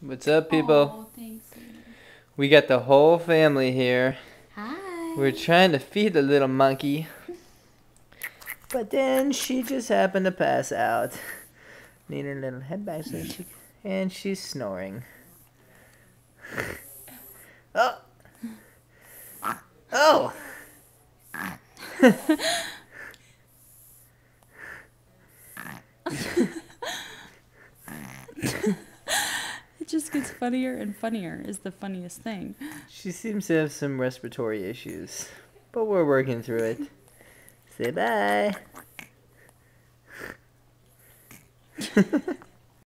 What's up, people? Oh, thanks. We got the whole family here. Hi. We're trying to feed the little monkey, but then she just happened to pass out. Need her little head back so she... And she's snoring. Oh! Oh! It just gets funnier and funnier is the funniest thing. She seems to have some respiratory issues, but we're working through it. Say bye.